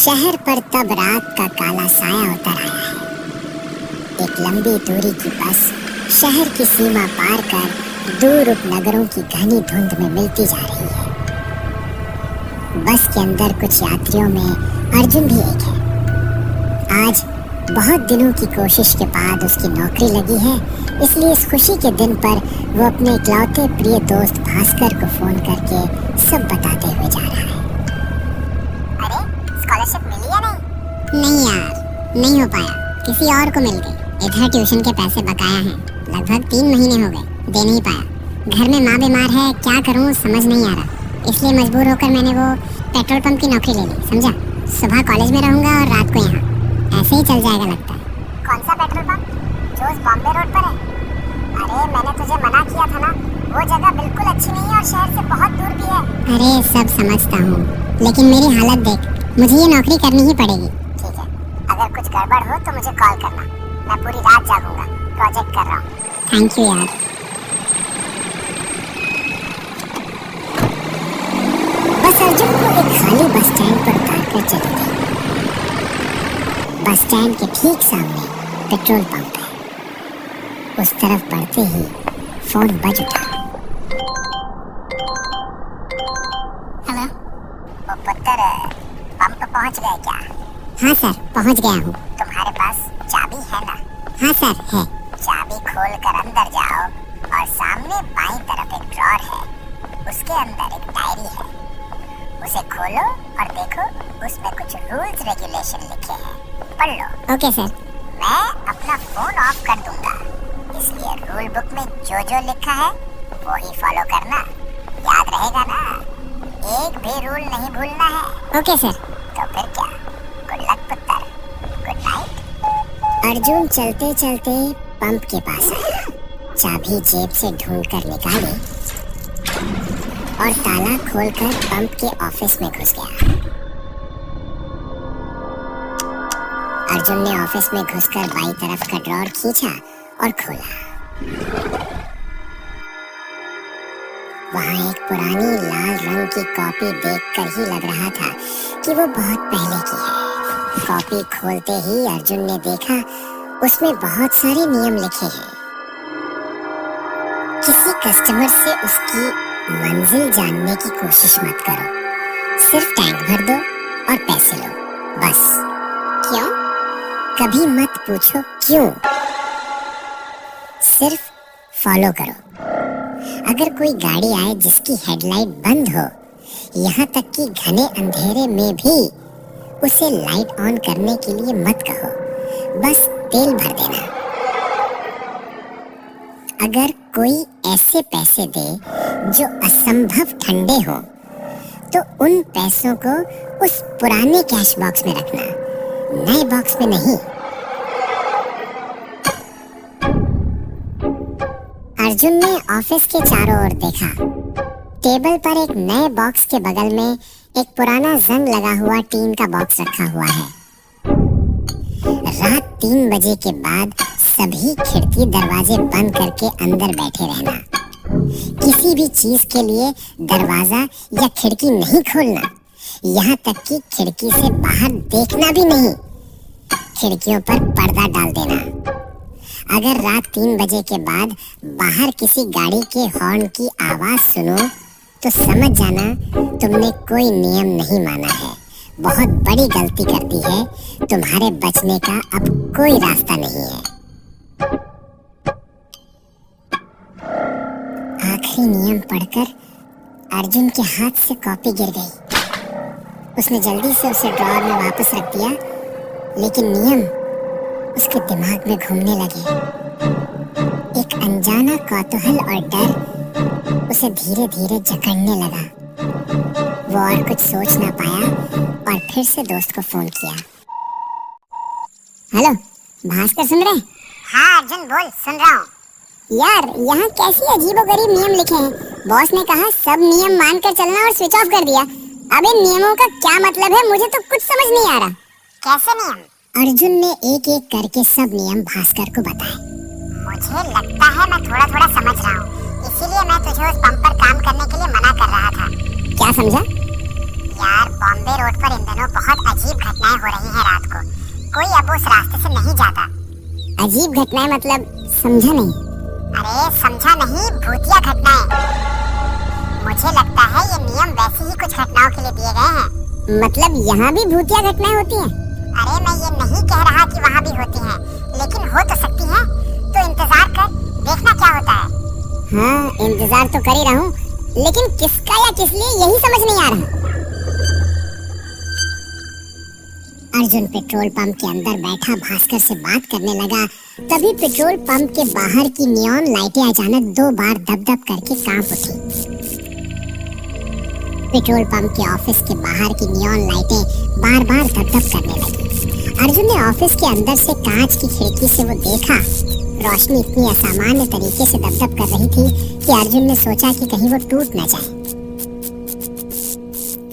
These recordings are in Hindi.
शहर पर तब रात का काला साया उतर आया है। एक लंबी दूरी की बस शहर की सीमा पार कर दूर उपनगरों की घनी धुंध में मिलती जा रही है। बस के अंदर कुछ यात्रियों में अर्जुन भी एक है। आज बहुत दिनों की कोशिश के बाद उसकी नौकरी लगी है, इसलिए इस खुशी के दिन पर वो अपने इकलौते प्रिय दोस्त भास्कर को फोन करके सब बताते हुए जा रहा है। अरे स्कॉलरशिप मिली या नहीं? नहीं यार, नहीं हो पाया, किसी और को मिल गई। इधर ट्यूशन के पैसे बकाया हैं, लगभग 3 महीने हो गए, दे नहीं पाया। घर में माँ बीमार है, क्या करूँ समझ नहीं आ रहा, इसलिए मजबूर होकर मैंने वो पेट्रोल पंप की नौकरी ले ली, समझा। सुबह कॉलेज में रहूंगा और रात को यहाँ, ऐसे ही चल जाएगा लगता है। कौन सा पेट्रोल पंप? जो उस बॉम्बे रोड पर है? अरे मैंने तुझे मना किया था ना, वो जगह बिल्कुल अच्छी नहीं है और शहर से बहुत दूर भी है। अरे सब समझता हूँ, लेकिन मेरी हालत देख, मुझे ये नौकरी करनी ही पड़ेगी। ठीक है, अगर कुछ गड़बड़ हो तो मुझे कॉल करना, मैं पूरी रात जागूंगा, प्रोजेक्ट कर रहा हूँ। थैंक यू यार। बस अर्जुन को एक खाली बस स्टैंड पर उतार कर चली गई। बस स्टैंड के ठीक सामने पेट्रोल पंप है। उस तरफ बढ़ते ही फोन बज उठा। हेलो, वो पुत्र पंप पहुंच गए क्या? हाँ सर, पहुंच गया हूँ। तुम्हारे पास चाबी है ना? हाँ सर, है। चाबी खोल कर अंदर जाओ और सामने बाईं तरफ एक ड्रॉर है, उसके अंदर एक डायरी है, उसे खोलो और देखो, उसमें कुछ रूल्स रेगुलेशन लिखे हैं, पढ़ लो। Okay sir. मैं अपना फोन ऑफ कर दूंगा, इसलिए रूल बुक में जो जो लिखा है वो ही फॉलो करना, याद रहेगा ना? एक भी रूल नहीं भूलना है। Okay sir. तो फिर क्या, गुड लक पुत्र, गुड नाइट। अर्जुन चलते चलते पंप के पास आया, चाबी जेब से ढूंढकर निकाली और ताला खोलकर पंप के ऑफिस में घुस गया। अर्जुन ने ऑफिस में घुसकर बाईं तरफ का ड्रॉर खींचा और खोला। वहां एक पुरानी लाल रंग की कॉपी देखकर ही लग रहा था कि वो बहुत पहले की है। कॉपी खोलते ही अर्जुन ने देखा, उसमें बहुत सारे नियम लिखे हैं। किसी कस्टमर से उसकी मंजिल जानने की कोशिश मत करो, सिर्फ टैंक भर दो और पैसे लो, बस। क्यों? कभी मत पूछो क्यों, सिर्फ फॉलो करो। अगर कोई गाड़ी आए जिसकी हेडलाइट बंद हो, यहाँ तक कि घने अंधेरे में भी, उसे लाइट ऑन करने के लिए मत कहो, बस तेल भर देना। अगर कोई ऐसे पैसे दे जो असंभव ठंडे हो, तो उन पैसों को उस पुराने कैश बॉक्स में रखना, नए बॉक्स में नहीं। अर्जुन ने ऑफिस के चारों ओर देखा। टेबल पर एक नए बॉक्स के बगल में एक पुराना जंग लगा हुआ टीन का बॉक्स रखा हुआ है। रात 3 बजे के बाद सभी खिड़की दरवाजे बंद करके अंदर बैठे रहना। किसी भी चीज के लिए दरवाजा या खिड़की नहीं खोलना, यहाँ तक कि खिड़की से बाहर देखना भी नहीं। खिड़कियों पर पर्दा डाल देना। अगर रात 3 बजे के बाद बाहर किसी गाड़ी के हॉर्न की आवाज सुनो, तो समझ जाना तुमने कोई नियम नहीं माना है, बहुत बड़ी गलती कर दी है, तुम्हारे बचने का अब कोई रास्ता नहीं है। आखिरी नियम पढ़कर अर्जुन के हाथ से कॉपी गिर गई। उसने जल्दी से उसे ड्रॉअर में वापस रख दिया, लेकिन नियम उसके दिमाग में घूमने लगे। एक अनजाना कौतूहल और डर उसे धीरे धीरे जकड़ने लगा। वो और कुछ सोच ना पाया और फिर से दोस्त को फोन किया। हेलो भास्कर, सुन रहे? हाँ अर्जुन बोल, सुन रहा हूँ। यार यहाँ कैसी अजीबोगरीब नियम लिखे हैं। बॉस ने कहा सब नियम मानकर चलना और स्विच ऑफ कर दिया। अब इन नियमों का क्या मतलब है, मुझे तो कुछ समझ नहीं आ रहा। कैसे नियम? अर्जुन ने एक एक करके सब नियम भास्कर को बताए। मुझे लगता है मैं थोड़ा थोड़ा समझ रहा हूँ, इसीलिए मैं तुझे उस पंप पर काम करने के लिए मना कर रहा था। क्या समझा? यार बॉम्बे रोड पर इन दिनों बहुत अजीब घटनाएं अब उस रास्ते से नहीं जाता। अजीब घटनाएं मतलब समझा नहीं। अरे समझा नहीं, भूतिया घटनाएं। मुझे लगता है ये नियम वैसी ही कुछ घटनाओं के लिए दिए गए हैं। मतलब यहाँ भी भूतिया घटनाएं होती हैं? अरे मैं ये नहीं कह रहा कि वहाँ भी होती हैं, लेकिन हो तो सकती हैं। तो इंतजार कर, देखना क्या होता है। हाँ, इंतजार तो कर ही रहा हूँ, लेकिन किसका या किस लिए यही समझ नहीं आ रहा। अर्जुन पेट्रोल पंप के अंदर बैठा भास्कर से बात करने लगा। तभी पेट्रोल पंप के बाहर की नियॉन लाइटें अचानक 2 बार दब-दब करके कांप उठी। पेट्रोल पंप के ऑफिस के बाहर की नियॉन लाइटें बार-बार दब-दब करने लगी। अर्जुन ने ऑफिस के अंदर से कांच की खिड़की से वो देखा। रोशनी इतनी असामान्य तरीके से दब-दब कर रही थी कि अर्जुन ने सोचा कि कहीं वो टूट न जाए।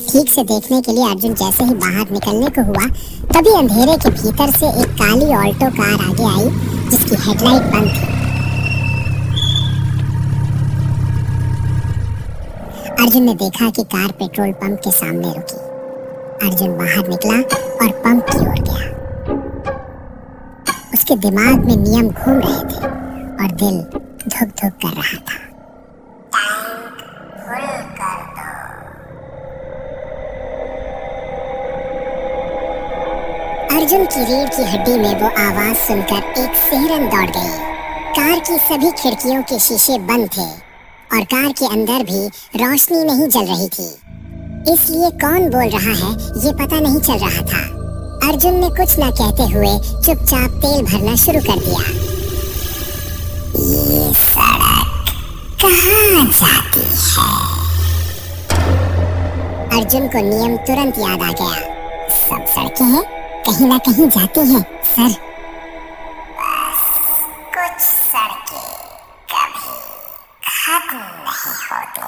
ठीक से देखने के लिए अर्जुन जैसे ही बाहर निकलने को हुआ, तभी अंधेरे के भीतर से एक काली ऑल्टो कार आगे आई जिसकी हेडलाइट बंद थी। अर्जुन ने देखा कि कार पेट्रोल पंप के सामने रुकी। अर्जुन बाहर निकला और पंप की ओर गया। उसके दिमाग में नियम घूम रहे थे और दिल धुक-धुक कर रहा था। टैंक फुल कर दो। अर्जुन की रीढ़ की हड्डी में वो आवाज सुनकर एक सिहरन दौड़ गई। कार की सभी खिड़कियों के शीशे बंद थे और कार के अंदर भी रोशनी नहीं जल रही थी, इसलिए कौन बोल रहा है ये पता नहीं चल रहा था। अर्जुन ने कुछ न कहते हुए चुपचाप तेल भरना शुरू कर दिया। ये सड़क कहाँ जाती है? अर्जुन को नियम तुरंत याद आ गया। सब सड़कें हैं, कहीं ना कहीं जाती हैं सर। बस कुछ सड़कें कभी खत्म नहीं होती।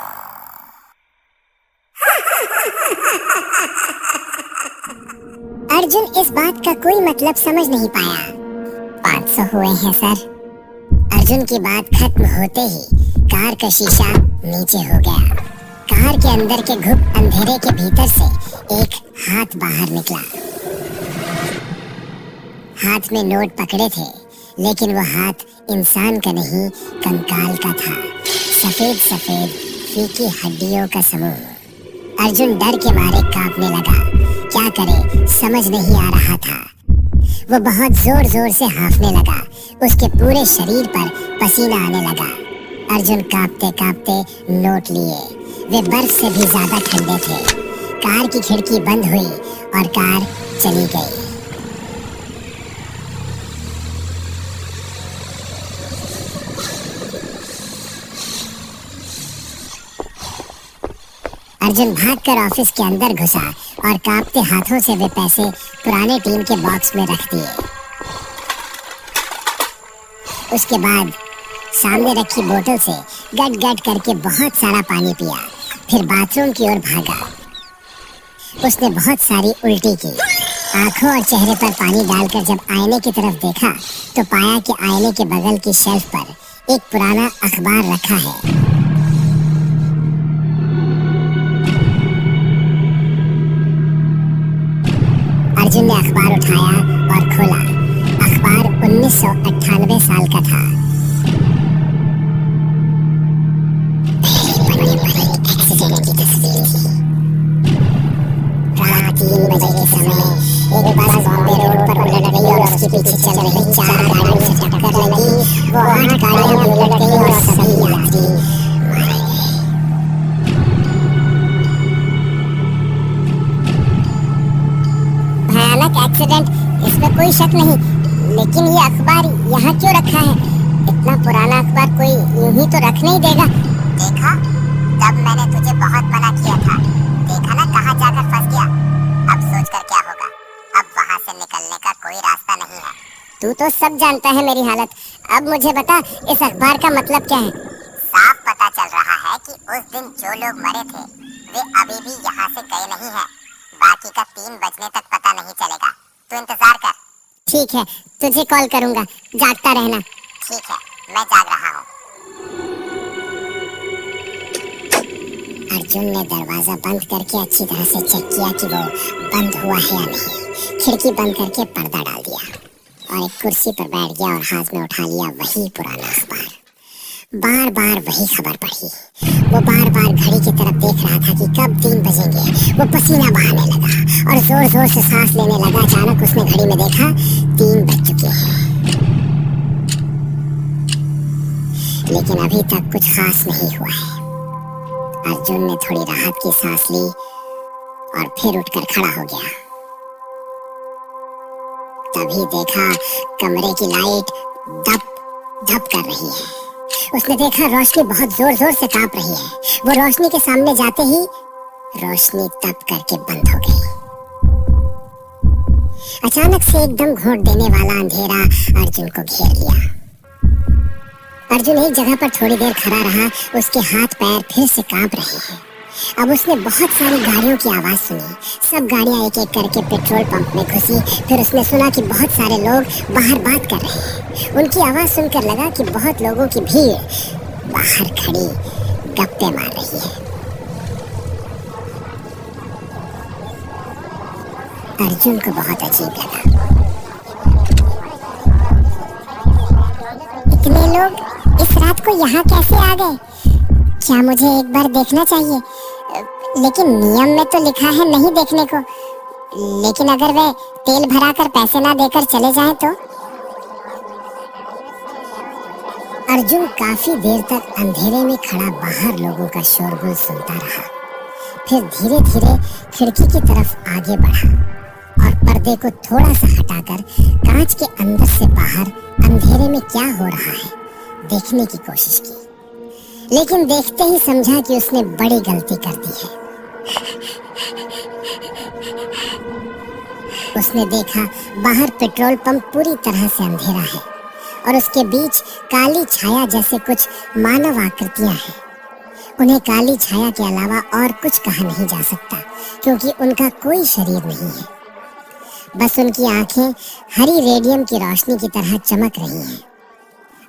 अर्जुन इस बात का कोई मतलब समझ नहीं पाया। 500 हुए हैं सर। अर्जुन की बात खत्म होते ही कार का शीशा नीचे हो गया। कार के अंदर के घुप अंधेरे के भीतर से एक हाथ बाहर निकला। हाथ में नोट पकड़े थे, लेकिन वो हाथ इंसान का नहीं, कंकाल का था। सफेद सफेद फीकी हड्डियों का समूह। अर्जुन डर के मारे कांपने लगा। क्या करे समझ नहीं आ रहा था। वो बहुत जोर जोर से हांफने लगा। उसके पूरे शरीर पर पसीना आने लगा। अर्जुन कांपते कांपते नोट लिए। वे बर्फ से भी ज्यादा ठंडे थे। कार की खिड़की बंद हुई और कार चली गई। अर्जुन भागकर ऑफिस के अंदर घुसा और कांपते हाथों से वे पैसे पुराने टीन के बॉक्स में रख दिए। उसके बाद सामने रखी बोतल से गट गट करके बहुत सारा पानी पिया। फिर बाथरूम की ओर भागा। उसने बहुत सारी उल्टी की। आंखों और चेहरे पर पानी डालकर जब आईने की तरफ देखा तो पाया कि आईने के बगल की शेल्फ पर एक पुराना अखबार रखा है। अर्जुन ने अखबार उठाया और खोला। अखबार 1998 साल का था। पहले पन्ने पर एक एक्सीडेंट की तस्वीर थी। रात 3 बजे के समय एक बस बॉम्बे रोड पर उलट गई और उसके पीछे चल रही 4 गाड़ियों से टक्कर लगी। वो 8 गाड़ियां भी उलट गई और सभी यात्री मारे गए। भयानक एक्सीडेंट, इसमें कोई शक नहीं, लेकिन ये अखबार यहाँ क्यों रखा है? इतना पुराना अखबार कोई यूं ही तो रख नहीं देगा। देखा, तब मैंने तुझे बहुत मना किया था। देखा ना कहाँ जाकर फंस गया। अब सोच कर क्या होगा? अब वहाँ से निकलने का कोई रास्ता नहीं है। तू तो सब जानता है मेरी हालत। अब मुझे बता, इस अखबार का मतलब क्या है? साफ पता चल रहा है कि उस दिन जो लोग मरे थे वे अभी भी यहाँ से गए नहीं हैं। बाकी का 3 बजने तक पता नहीं चलेगा। तू इंतजार कर। ठीक है, तुझे कॉल करूंगा। जागता रहना। ठीक है, मैं जाग रहा हूँ। अर्जुन ने दरवाजा बंद करके अच्छी तरह से चेक किया कि वो बंद हुआ है या नहीं। खिड़की बंद करके पर्दा डाल दिया। और एक कुर्सी पर बैठ गया और हाथ में उठा लिया वही पुराना अखबार। बार बार वही खबर पढ़ी। वो बार बार घड़ी की तरफ देख रहा था कि कब 3 बजेंगे। वो पसीना बहाने लगा और जोर जोर से सांस लेने लगा। अचानक उसने घड़ी में देखा 3 बज चुके हैं, लेकिन अभी तक कुछ खास नहीं हुआ है। अर्जुन ने थोड़ी राहत की सांस ली और फिर उठकर खड़ा हो गया। तभी देखा कमरे की लाइट धप धप कर रही है। उसने देखा रोशनी बहुत जोर जोर से कांप रही है। वो रोशनी के सामने जाते ही रोशनी तप करके बंद हो गई। अचानक से एकदम घोट देने वाला अंधेरा अर्जुन को घेर लिया। अर्जुन एक जगह पर थोड़ी देर खड़ा रहा। उसके हाथ पैर फिर से कांप रहे हैं। अब उसने बहुत सारी गाड़ियों की आवाज सुनी। सब गाड़ियां एक एक करके पेट्रोल पंप में घुसी। फिर उसने सुना कि बहुत सारे लोग बाहर बात कर रहे हैं। उनकी आवाज सुनकर लगा कि बहुत लोगों की भीड़ बाहर खड़ी गप्पे मार रही है। अर्जुन को बहुत अजीब लगा। इतने लोग इस रात को यहाँ कैसे आ गए? क्या मुझे एक बार देखना चाहिए? लेकिन नियम में तो लिखा है नहीं देखने को। लेकिन अगर वे तेल भरा कर पैसे ना देकर चले जाएं तो? अर्जुन काफी देर तक अंधेरे में खड़ा बाहर लोगों का शोरगुल सुनता रहा। फिर धीरे धीरे खिड़की की तरफ आगे बढ़ा और पर्दे को थोड़ा सा हटाकर कांच के अंदर से बाहर अंधेरे में क्या हो रहा है देखने की कोशिश की। लेकिन देखते ही समझा कि उसने बड़ी गलती कर दी है। उसने देखा बाहर पेट्रोल पंप पूरी तरह से अंधेरा है और उसके बीच काली छाया जैसे कुछ मानव आकृतियां हैं। उन्हें काली छाया के अलावा और कुछ कहा नहीं जा सकता, क्योंकि उनका कोई शरीर नहीं है। बस उनकी आंखें हरी रेडियम की रोशनी की तरह चमक रही हैं।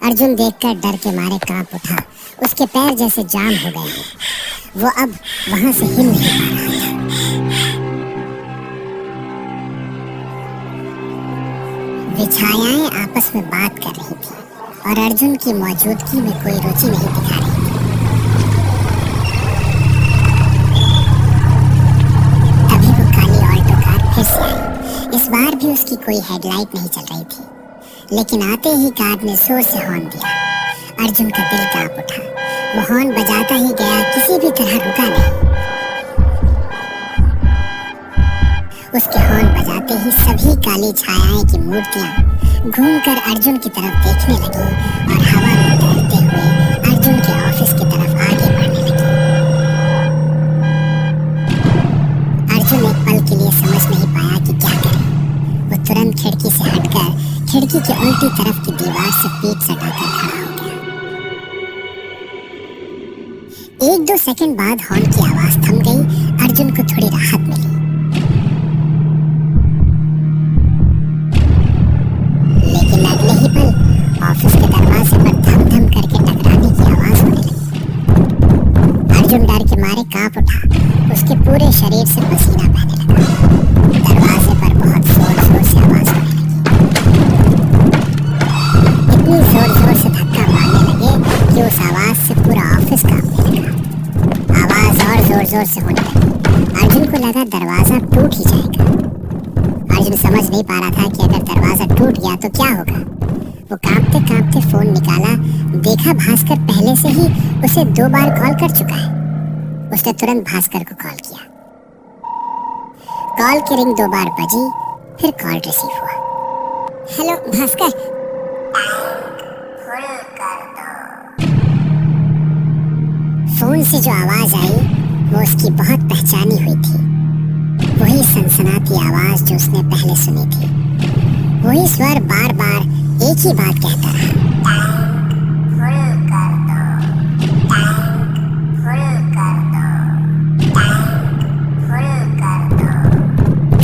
अर्जुन देखकर डर के मारे कांप उठा। उसके पैर जैसे जाम हो गए हैं। वो अब वहां से हिल नहीं पा रहा था। वे छायाएं आपस में बात कर रही थी और अर्जुन की मौजूदगी में कोई रुचि नहीं दिखा रही थी। तभी वो काली ऑल्टो कार फिर से आई। इस बार भी उसकी कोई हेडलाइट नहीं चल रही थी, लेकिन आते ही कार ने जोर से हॉर्न दिया। अर्जुन का दिल कांप उठा। वो हॉर्न बजाता ही गया, किसी भी तरह रुका नहीं। उसके हॉर्न बजाते ही सभी काली छायाएं की मूर्तियां घूमकर अर्जुन की तरफ देखने लगी और हवा में तैरते हुए अर्जुन के ऑफिस की तरफ आगे बढ़ने लगी। अर्जुन एक पल के लिए समझ नहीं पाया कि क्या करे। वो तुरंत खिड़की से हटकर खिड़की के उल्टी तरफ की दीवार से पीठ सटाकर खड़ा हो गया। 1-2 सेकंड बाद हॉर्न की आवाज थम गई। अर्जुन को थोड़ी राहत मिली। लेकिन अगले ही पल ऑफिस के दरवाजे पर धम धम करके टकराने की आवाज होने लगी। अर्जुन डर के मारे कांप उठा। उसके पूरे शरीर से पसीना बहने लगा। दरवाजे पर बहुत जोर जोर से आवाज होने लगी। इतनी जोर जोर से धक्का मारने लगे कि उस आवाज से पूरा ऑफिस कांपने लगा। आवाज और जोर जोर से होने लगी। अर्जुन को लगा दरवाजा टूट ही जाएगा। अर्जुन समझ नहीं पा रहा था कि अगर दरवाजा टूट गया तो क्या होगा। वो कांपते कांपते फोन निकाला। देखा भास्कर पहले से ही उसे 2 बार कॉल कर चुका है। उसने तुरंत भास्कर को कॉल किया। कॉल की रिंग 2 बार बजी, फिर कॉल रिसीव हुआ। हेलो भास्कर। फुल कर दो। फोन से जो आवाज आई वो उसकी बहुत पहचानी हुई थी। वही सनसनाती आवाज जो उसने पहले सुनी थी। वही स्वर बार बार एक ही बात कहता रहा। फुल कर दो। फुल कर दो। फुल कर दो।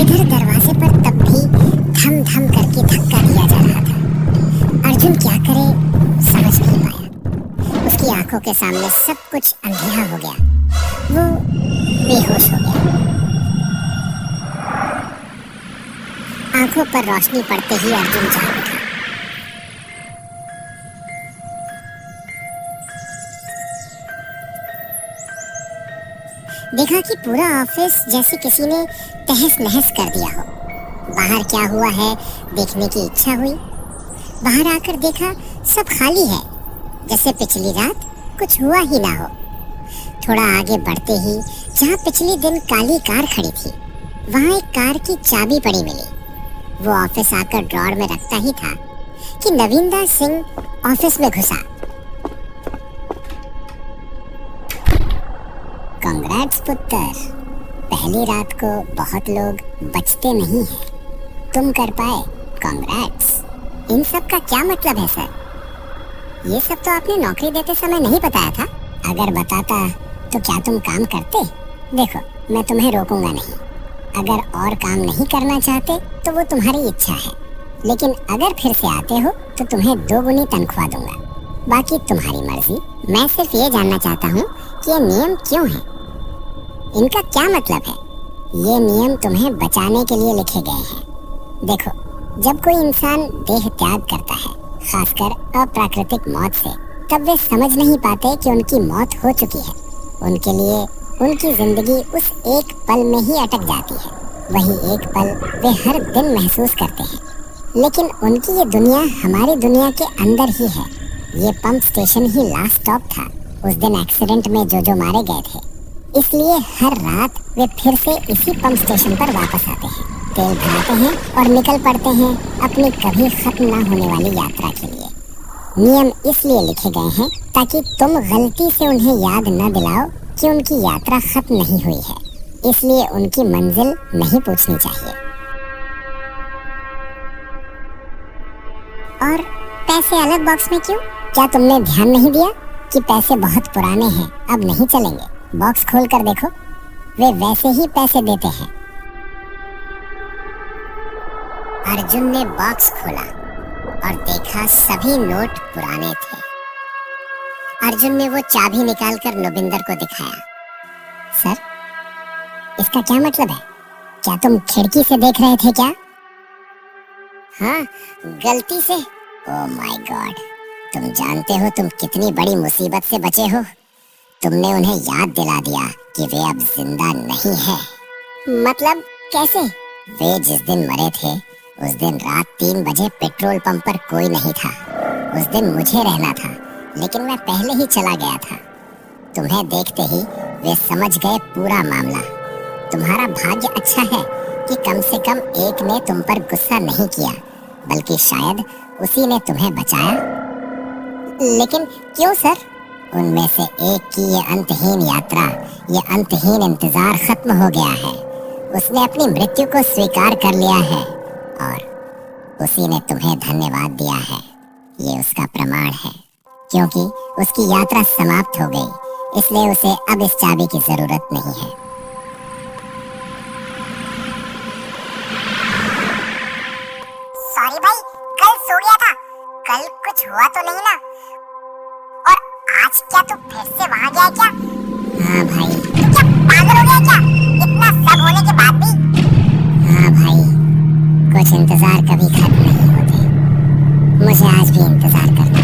इधर दरवाजे पर तब भी धम धम करके धक्का दिया जा रहा था। अर्जुन क्या करे समझ नहीं पाया। उसकी आंखों के सामने सब कुछ अंधेरा हो गया। वो बेहोश हो गया। आंखों पर रोशनी पड़ते ही अर्जुन जाग उठा। देखा कि पूरा ऑफिस जैसे किसी ने तहस नहस कर दिया हो। बाहर क्या हुआ है देखने की इच्छा हुई। बाहर आकर देखा सब खाली है, जैसे पिछली रात कुछ हुआ ही ना हो। थोड़ा आगे बढ़ते ही जहाँ पिछले दिन काली कार खड़ी थी, वहाँ एक कार की चाबी पड़ी मिली। वो ऑफिस आकर ड्रॉर में रखता ही था कि नवीनदास सिंह ऑफिस में घुसा। कांग्रेट्स पुत्र, पहली रात को बहुत लोग बचते नहीं हैं, तुम कर पाए, कांग्रेट्स। इन सब का क्या मतलब है सर? ये सब तो आपने नौकरी देते समय नहीं बताया था। अगर बताता तो क्या तुम काम करते? देखो, मैं तुम्हें रोकूंगा नहीं। अगर और काम नहीं करना चाहते तो वो तुम्हारी इच्छा है, लेकिन अगर फिर से आते हो तो तुम्हें 2 गुनी तनख्वाह दूंगा। बाकी तुम्हारी मर्जी। मैं सिर्फ ये जानना चाहता हूँ कि ये नियम क्यों है, इनका क्या मतलब है? ये नियम तुम्हें बचाने के लिए लिखे गए हैं। देखो, जब कोई इंसान देह त्याग करता है, खासकर अप्राकृतिक मौत से, तब वे समझ नहीं पाते कि उनकी मौत हो चुकी है। उनके लिए उनकी जिंदगी उस एक पल में ही अटक जाती है। वही एक पल वे हर दिन महसूस करते हैं, लेकिन उनकी ये दुनिया हमारी दुनिया के अंदर ही है। ये पंप स्टेशन ही लास्ट स्टॉप था उस दिन एक्सीडेंट में जो मारे गए थे। इसलिए हर रात वे फिर से इसी पंप स्टेशन पर वापस आते हैं, तेल भराते हैं और निकल पड़ते हैं अपनी कभी खत्म ना होने वाली यात्रा के लिए। नियम इसलिए लिखे गए हैं ताकि तुम गलती से उन्हें याद न दिलाओ कि उनकी यात्रा खत्म नहीं हुई है। इसलिए उनकी मंजिल नहीं पूछनी चाहिए। और पैसे अलग बॉक्स में क्यों? क्या तुमने ध्यान नहीं दिया कि पैसे बहुत पुराने हैं, अब नहीं चलेंगे? बॉक्स खोल कर देखो, वे वैसे ही पैसे देते हैं। अर्जुन ने बॉक्स खोला और देखा सभी नोट पुराने थे। अर्जुन ने वो चाबी निकालकर नोबिंदर को दिखाया। सर, इसका क्या मतलब है? क्या तुम खिड़की से देख रहे थे क्या? हाँ, गलती से। ओह माय गॉड, तुम जानते हो तुम कितनी बड़ी मुसीबत से बचे हो। तुमने उन्हें याद दिला दिया कि वे अब जिंदा नहीं है। मतलब कैसे? वे जिस दिन मरे थे उस दिन रात 3 बजे पेट्रोल पंप पर कोई नहीं था। उस दिन मुझे रहना था, लेकिन मैं पहले ही चला गया था। तुम्हें देखते ही वे समझ गए पूरा मामला। तुम्हारा भाग्य अच्छा है कि कम से कम एक ने तुम पर गुस्सा नहीं किया, बल्कि शायद उसी ने तुम्हें बचाया। लेकिन क्यों सर? उनमें से एक की ये अंतहीन यात्रा, ये अंतहीन इंतजार खत्म हो गया है। उसने अपनी मृत्यु को स्वीकार कर लिया है और उसी ने तुम्हें धन्यवाद दिया है। ये उसका प्रमाण है, क्योंकि उसकी यात्रा समाप्त हो गई, इसलिए उसे अब इस चाबी की जरूरत नहीं है। सॉरी भाई, कल सो गया था। कल कुछ हुआ तो नहीं ना? और आज क्या तू फिर से वहाँ गया क्या? हाँ भाई। तू क्या पागल हो गया क्या? इतना सब होने के बाद भी? हाँ भाई, कुछ इंतजार कभी खत्म नहीं होते। मुझे आज भी इंतजार करना